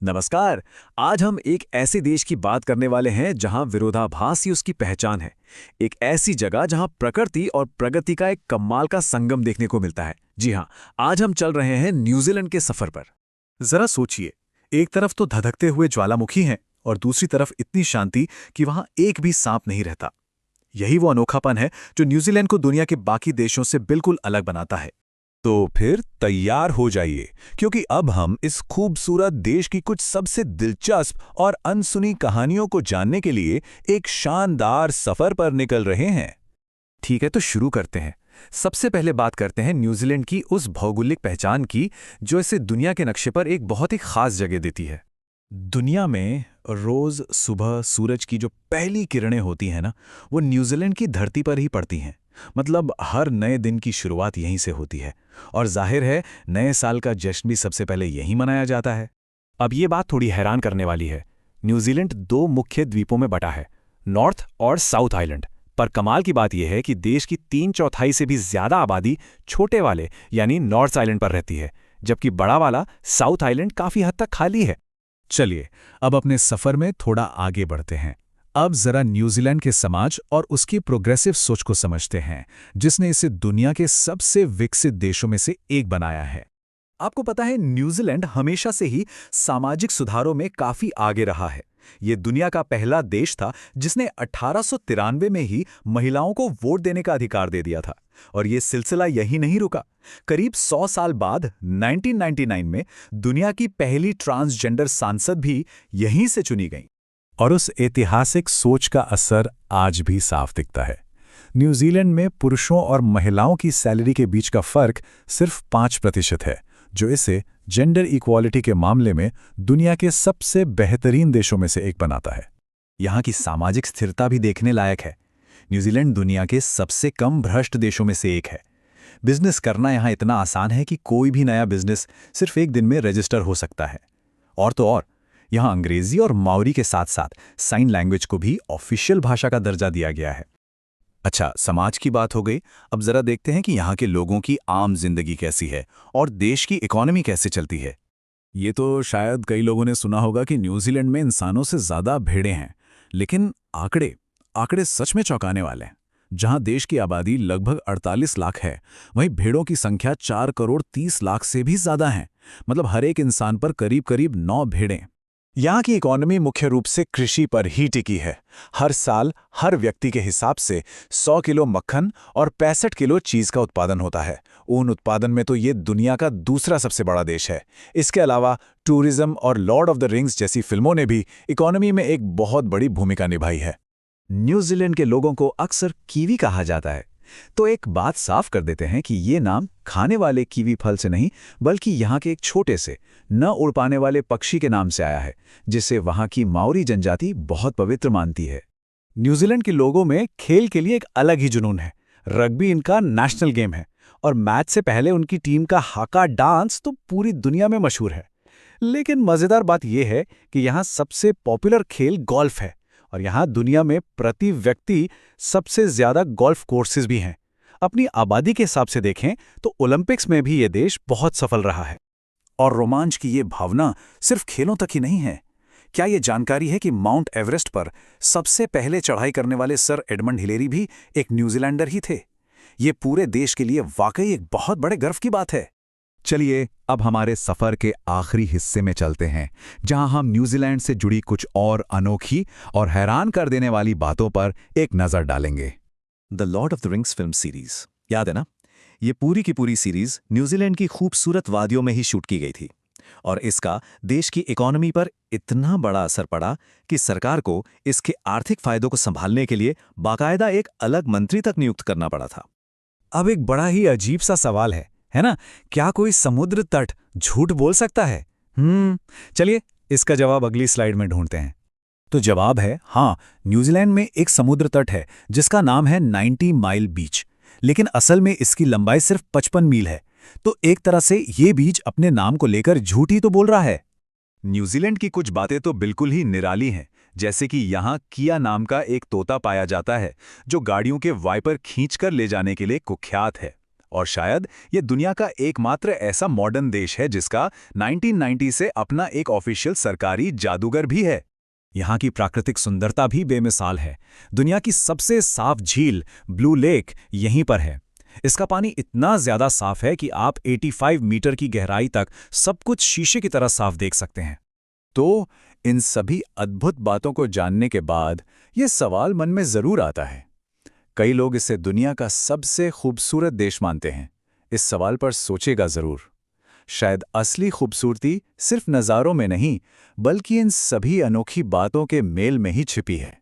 नमस्कार। आज हम एक ऐसे देश की बात करने वाले हैं जहां विरोधाभास ही उसकी पहचान है। एक ऐसी जगह जहां प्रकृति और प्रगति का एक कमाल का संगम देखने को मिलता है। जी हां, आज हम चल रहे हैं न्यूजीलैंड के सफर पर। जरा सोचिए, एक तरफ तो धधकते हुए ज्वालामुखी हैं और दूसरी तरफ इतनी शांति कि वहां एक भी सांप नहीं रहता। यही वो अनोखापन है जो न्यूजीलैंड को दुनिया के बाकी देशों से बिल्कुल अलग बनाता है। तो फिर तैयार हो जाइए, क्योंकि अब हम इस खूबसूरत देश की कुछ सबसे दिलचस्प और अनसुनी कहानियों को जानने के लिए एक शानदार सफर पर निकल रहे हैं। ठीक है, तो शुरू करते हैं। सबसे पहले बात करते हैं न्यूजीलैंड की उस भौगोलिक पहचान की जो इसे दुनिया के नक्शे पर एक बहुत ही खास जगह देती है। दुनिया में रोज सुबह सूरज की जो पहली किरणें होती हैं ना, वो न्यूजीलैंड की धरती पर ही पड़ती हैं। मतलब हर नए दिन की शुरुआत यहीं से होती है और जाहिर है नए साल का जश्न भी सबसे पहले यहीं मनाया जाता है। अब ये बात थोड़ी हैरान करने वाली है। न्यूजीलैंड दो मुख्य द्वीपों में बटा है, नॉर्थ और साउथ आइलैंड। पर कमाल की बात यह है कि देश की 3/4 से भी ज्यादा आबादी छोटे वाले यानी नॉर्थ आइलैंड पर रहती है, जबकि बड़ा वाला साउथ आइलैंड काफी हद तक खाली है। चलिए, अब अपने सफर में थोड़ा आगे बढ़ते हैं। अब जरा न्यूजीलैंड के समाज और उसकी प्रोग्रेसिव सोच को समझते हैं, जिसने इसे दुनिया के सबसे विकसित देशों में से एक बनाया है। आपको पता है, न्यूजीलैंड हमेशा से ही सामाजिक सुधारों में काफी आगे रहा है। ये दुनिया का पहला देश था जिसने 1893 में ही महिलाओं को वोट देने का अधिकार दे दिया था। और ये सिलसिला यही नहीं रुका। करीब 100 साल बाद 1999 में दुनिया की पहली ट्रांसजेंडर सांसद भी यहीं से चुनी गई। और उस ऐतिहासिक सोच का असर आज भी साफ दिखता है। न्यूजीलैंड में पुरुषों और महिलाओं की सैलरी के बीच का फर्क सिर्फ 5% है, जो इसे जेंडर इक्वालिटी के मामले में दुनिया के सबसे बेहतरीन देशों में से एक बनाता है। यहाँ की सामाजिक स्थिरता भी देखने लायक है। न्यूजीलैंड दुनिया के सबसे कम भ्रष्ट देशों में से एक है। बिजनेस करना यहाँ इतना आसान है कि कोई भी नया बिजनेस सिर्फ एक दिन में रजिस्टर हो सकता है। और तो और, यहाँ अंग्रेजी और माओरी के साथ साथ साइन लैंग्वेज को भी ऑफिशियल भाषा का दर्जा दिया गया है। अच्छा, समाज की बात हो गई। अब जरा देखते हैं कि यहाँ के लोगों की आम जिंदगी कैसी है और देश की इकोनॉमी कैसे चलती है। ये तो शायद कई लोगों ने सुना होगा कि न्यूजीलैंड में इंसानों से ज्यादा भेड़ें हैं, लेकिन आंकड़े सच में चौंकाने वाले हैं। जहां देश की आबादी लगभग 48 लाख है, वहीं भेड़ों की संख्या 4 करोड़ 30 लाख से भी ज्यादा है। मतलब हर एक इंसान पर करीब करीब 9 भेड़ें। यहाँ की इकोनॉमी मुख्य रूप से कृषि पर ही टिकी है। हर साल हर व्यक्ति के हिसाब से 100 किलो मक्खन और 65 किलो चीज का उत्पादन होता है। ऊन उत्पादन में तो ये दुनिया का दूसरा सबसे बड़ा देश है। इसके अलावा टूरिज्म और लॉर्ड ऑफ द रिंग्स जैसी फिल्मों ने भी इकोनॉमी में एक बहुत बड़ी भूमिका निभाई है। न्यूजीलैंड के लोगों को अक्सर कीवी कहा जाता है, तो एक बात साफ कर देते हैं कि ये नाम खाने वाले कीवी फल से नहीं, बल्कि यहाँ के एक छोटे से न उड़ पाने वाले पक्षी के नाम से आया है, जिसे वहाँ की माओरी जनजाति बहुत पवित्र मानती है। न्यूजीलैंड के लोगों में खेल के लिए एक अलग ही जुनून है। रग्बी इनका नेशनल गेम है और मैच से पहले उनकी टीम का हाका डांस तो पूरी दुनिया में मशहूर है। लेकिन मजेदार बात यह है कि यहाँ सबसे पॉपुलर खेल गोल्फ है और यहाँ दुनिया में प्रति व्यक्ति सबसे ज्यादा गोल्फ कोर्सेज भी हैं। अपनी आबादी के हिसाब से देखें तो ओलंपिक्स में भी ये देश बहुत सफल रहा है। और रोमांच की ये भावना सिर्फ खेलों तक ही नहीं है। क्या ये जानकारी है कि माउंट एवरेस्ट पर सबसे पहले चढ़ाई करने वाले सर एडमंड हिलेरी भी एक न्यूजीलैंडर ही थे? ये पूरे देश के लिए वाकई एक बहुत बड़े गर्व की बात है। चलिए, अब हमारे सफर के आखिरी हिस्से में चलते हैं, जहां हम न्यूजीलैंड से जुड़ी कुछ और अनोखी और हैरान कर देने वाली बातों पर एक नजर डालेंगे। The Lord of the rings film series, याद है ना? ये पूरी की पूरी सीरीज न्यूजीलैंड की खूबसूरत वादियों में ही शूट की गई थी और इसका देश की इकोनॉमी पर इतना बड़ा असर पड़ा कि सरकार को इसके आर्थिक फायदों को संभालने के लिए बाकायदा एक अलग मंत्री तक नियुक्त करना पड़ा था। अब एक बड़ा ही अजीब सा सवाल है ना? क्या कोई समुद्र तट झूठ बोल सकता है? चलिए, इसका जवाब अगली स्लाइड में ढूंढते हैं। तो जवाब है हाँ, न्यूजीलैंड में एक समुद्र तट है जिसका नाम है 90 माइल बीच, लेकिन असल में इसकी लंबाई सिर्फ 55 मील है। तो एक तरह से ये बीच अपने नाम को लेकर झूठ ही तो बोल रहा है। न्यूजीलैंड की कुछ बातें तो बिल्कुल ही निराली हैं, जैसे कि यहाँ किया नाम का एक तोता पाया जाता है जो गाड़ियों के वाइपर खींचकर ले जाने के लिए कुख्यात है। और शायद ये दुनिया का एकमात्र ऐसा मॉडर्न देश है जिसका 1990 से अपना एक ऑफिशियल सरकारी जादूगर भी है। यहाँ की प्राकृतिक सुंदरता भी बेमिसाल है। दुनिया की सबसे साफ झील ब्लू लेक यहीं पर है। इसका पानी इतना ज्यादा साफ है कि आप 85 मीटर की गहराई तक सब कुछ शीशे की तरह साफ देख सकते हैं। तो इन सभी अद्भुत बातों को जानने के बाद ये सवाल मन में जरूर आता है। कई लोग इसे दुनिया का सबसे खूबसूरत देश मानते हैं। इस सवाल पर सोचेगा जरूर। शायद असली खूबसूरती सिर्फ नज़ारों में नहीं, बल्कि इन सभी अनोखी बातों के मेल में ही छिपी है।